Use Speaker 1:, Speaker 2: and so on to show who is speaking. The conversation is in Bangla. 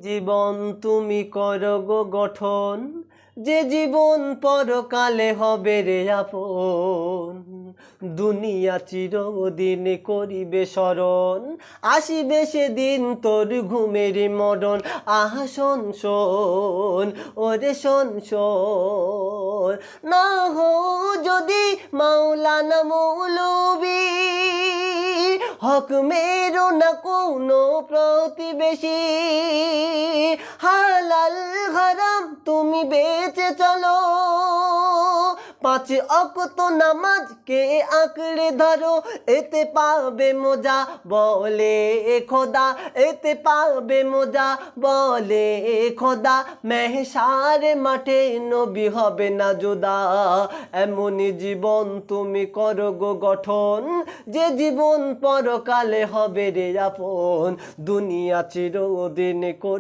Speaker 1: জীবন তুমি করো গো গঠন, যে জীবন পরকালে হবে রে আপন। দুনিয়া চিরদিন করিবে স্মরণ, আসিবে সেদিন তোর ঘুমের মরণ। আহা শোন শোন, ওরে শোন শোন, না হো যদি মাওলানা মৌলবী, হক মেরো না কোনো প্রতিবেশী। হালাল হারাম তুমি বেঁচে চলো, পাঁচ ওয়াক্ত নামাজকে আঁকড়ে ধরো, এতে পাবে মজা বলে খোদা, এতে পাবে মজা বলে খোদা। মেহশার মাঠে নবী হবে না জুদা, এমনই জীবন তুমি করো গো গঠন, যে জীবন পরকালে হবে রে আপন। দুনিয়া চিরদিন